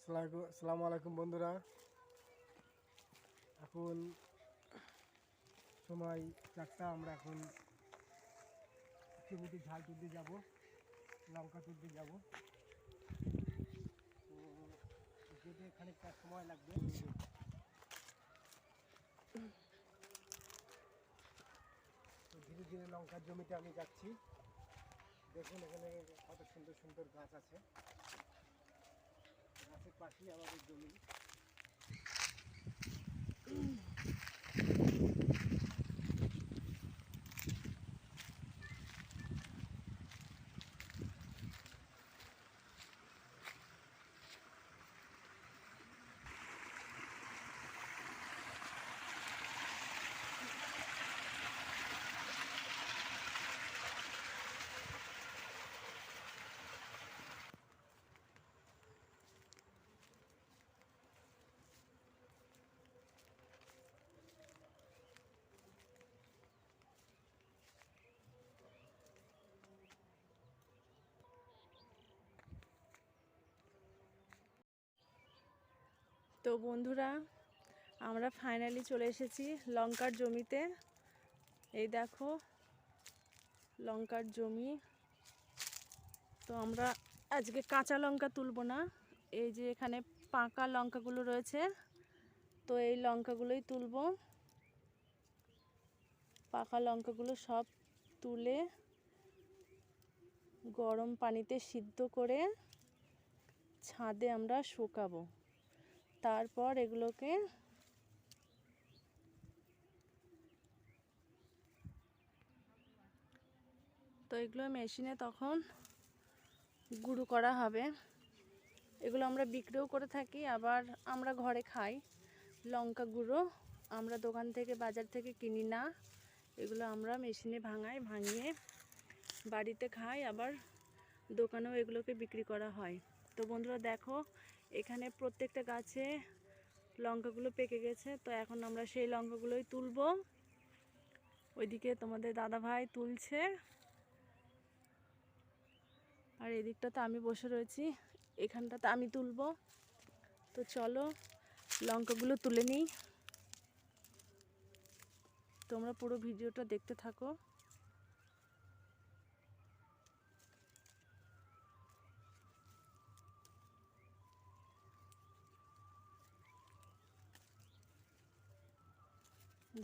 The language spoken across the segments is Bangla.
আসসালামু আলাইকুম বন্ধুরা। এখন সময় 4টা। আমরা এখন চিমুটি ঝাল তুলতে যাব, লঙ্কা তুলতে যাব। তো যেতে খানিকটা সময় লাগবে। তো ধীরে ধীরে লঙ্কার জমিতে আমি যাচ্ছি। দেখুন এখানে কত সুন্দর সুন্দর গাছ আছে, গাছের পাশেই আমাদের জমি। তো বন্ধুরা, আমরা ফাইনালি চলে এসেছি লঙ্কার জমিতে। এই দেখো লঙ্কার জমি। তো আমরা আজকে কাঁচা লঙ্কা তুলব না, এই যে এখানে পাকা লঙ্কাগুলো রয়েছে, তো এই লঙ্কাগুলোই তুলব। পাকা লঙ্কাগুলো সব তুলে গরম পানিতে সিদ্ধ করে ছাদে আমরা শুকাবো। তারপর এগুলোকে এগুলো মেশিনে তখন গুঁড়ো করা হবে। এগুলো আমরা বিক্রিও করে থাকি, আবার আমরা ঘরে খাই। লঙ্কা গুঁড়ো আমরা দোকান থেকে বাজার থেকে কিনি না, এগুলো আমরা মেশিনে ভাঙিয়ে বাড়িতে খাই, আবার দোকানেও এগুলোকে বিক্রি করা হয়। তো বন্ধুরা দেখো, এখানে প্রত্যেকটা গাছে লঙ্কাগুলো পেকে গেছে। তো এখন আমরা সেই লঙ্কাগুলোই তুলবো। ওইদিকে তোমাদের দাদা ভাই তুলছে, আর এদিকটাতে আমি বসে রয়েছি, এখানটাতে আমি তুলবো। তো চলো লঙ্কাগুলো তুলে নিই, তোমরা পুরো ভিডিওটা দেখতে থাকো।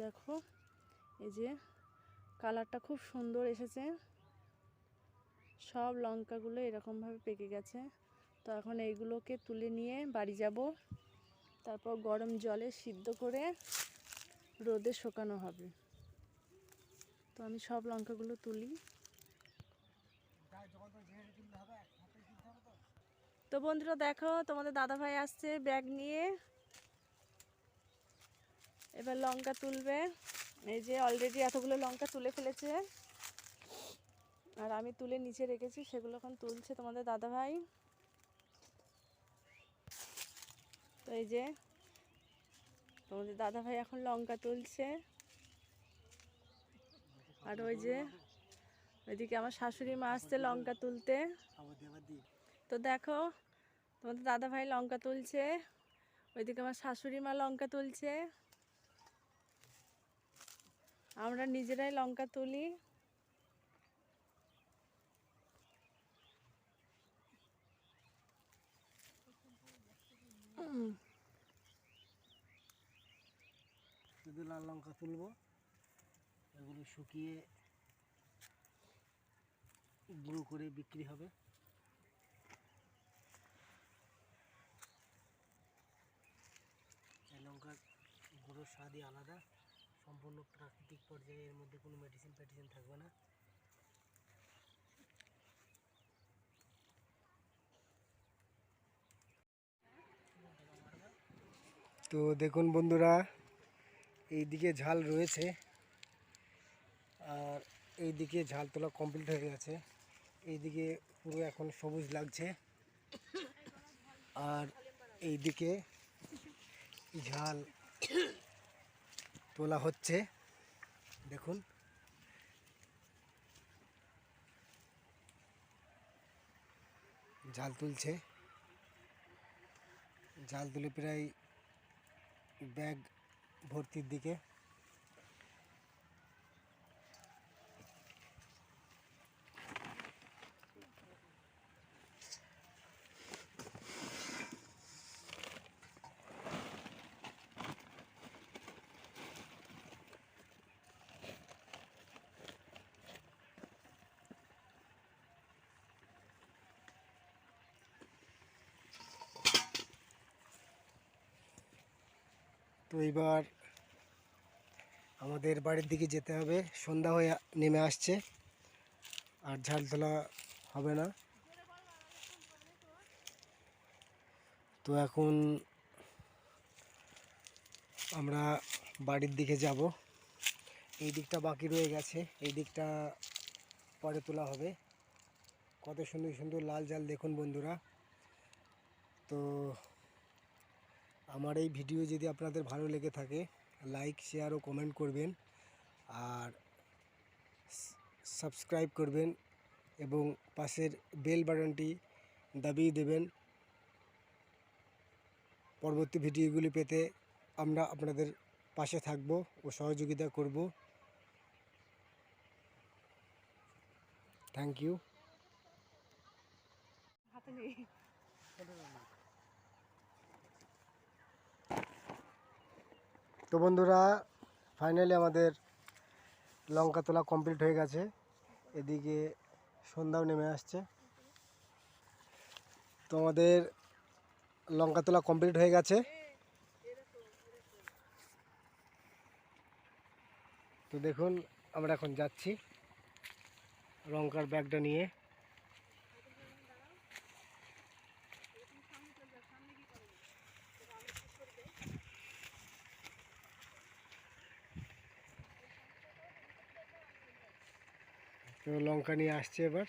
দেখো এই যে কালারটা খুব সুন্দর এসেছে, সব লঙ্কাগুলো এরকমভাবে পেকে গেছে। তো এখন এইগুলোকে তুলে নিয়ে বাড়ি যাব, তারপর গরম জলে সিদ্ধ করে রোদে শুকানো হবে। তো আমি সব লঙ্কাগুলো তুলি। তো বন্ধুরা দেখো, তোমাদের দাদা ভাই আসছে ব্যাগ নিয়ে, এবার লঙ্কা তুলবে। এই যে অলরেডি এতগুলো লঙ্কা তুলে ফেলেছে, আর আমি তুলে নিচে রেখেছি, সেগুলো এখন তুলছে তোমাদের দাদা ভাই। তো এই যে তোমাদের দাদা ভাই এখন লঙ্কা তুলছে, আর ওই যে ওইদিকে আমার শাশুড়ি মা আসছে লঙ্কা তুলতে। তো দেখো তোমাদের দাদা ভাই লঙ্কা তুলছে, ওইদিকে আমার শাশুড়ি মা লঙ্কা তুলছে, আমরা নিজেরাই লঙ্কা তুলি। শুধু লাল লঙ্কা তুলবো, এগুলো শুকিয়ে গুঁড়ো করে বিক্রি হবে। এই লঙ্কার গুঁড়োর স্বাদই আলাদা, সম্পূর্ণ প্রাকৃতিক পর্যায়ে, এর মধ্যে কোনো মেডিসিন থাকবে না। তো দেখুন বন্ধুরা, এইদিকে ঝাল রয়েছে, আর এইদিকে ঝাল তোলা কমপ্লিট হয়ে গেছে। এইদিকে পুরো এখন সবুজ লাগছে, আর এইদিকে ঝাল তোলা হচ্ছে। দেখুন ঝাল তুলছে। জাল তুলে প্রায় ব্যাগ ভর্তির দিকে। তো এবার আমাদের বাড়ির দিকে যেতে হবে, সন্ধ্যা হয়ে নেমে আসছে, আর ঝাল তোলা হবে না। তো এখন আমরা বাড়ির দিকে যাব। এই দিকটা বাকি রয়ে গেছে, এই দিকটা পরে তোলা হবে। কত সুন্দর সুন্দর লাল জাল দেখুন বন্ধুরা। তো আমার এই ভিডিও যদি আপনাদের ভালো লেগে থাকে, লাইক শেয়ার ও কমেন্ট করবেন, আর সাবস্ক্রাইব করবেন এবং পাশের বেল বাটনটি দাবিয়ে দেবেন। পরবর্তী ভিডিওগুলি পেতে আমরা আপনাদের পাশে থাকব ও সহযোগিতা করব। Thank you. তো বন্ধুরা, ফাইনালি আমাদের লঙ্কা তোলা কমপ্লিট হয়ে গেছে। এদিকে সন্ধ্যাও নেমে আসছে। তো আমাদের লঙ্কা তোলা কমপ্লিট হয়ে গেছে। তো দেখুন আমরা এখন যাচ্ছি লঙ্কার ব্যাগটা নিয়ে। তো লঙ্কা নিয়ে আসছে এবার।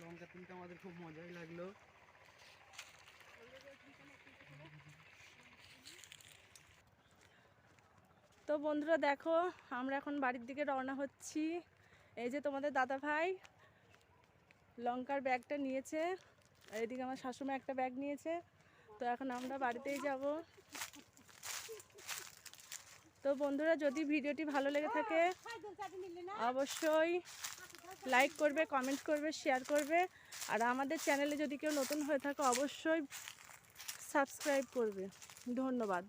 লঙ্কা তুলতে আমাদের খুব মজাই লাগলো। তো বন্ধুরা দেখো, আমরা এখন বাড়ির দিকে রওনা হচ্ছি। এই যে তোমাদের দাদা ভাই লঙ্কার ব্যাগটা নিয়েছে, আর এদিকে আমার শাশুড়ি একটা ব্যাগ নিয়েছে। তো এখন আমরা বাড়িতেই যাব। তো বন্ধুরা, যদি ভিডিওটি ভালো লেগে থাকে অবশ্যই লাইক করবে, কমেন্ট করবে, শেয়ার করবে। আর আমাদের চ্যানেলে যদি কেউ নতুন হয়ে থাকে অবশ্যই সাবস্ক্রাইব করবে। ধন্যবাদ।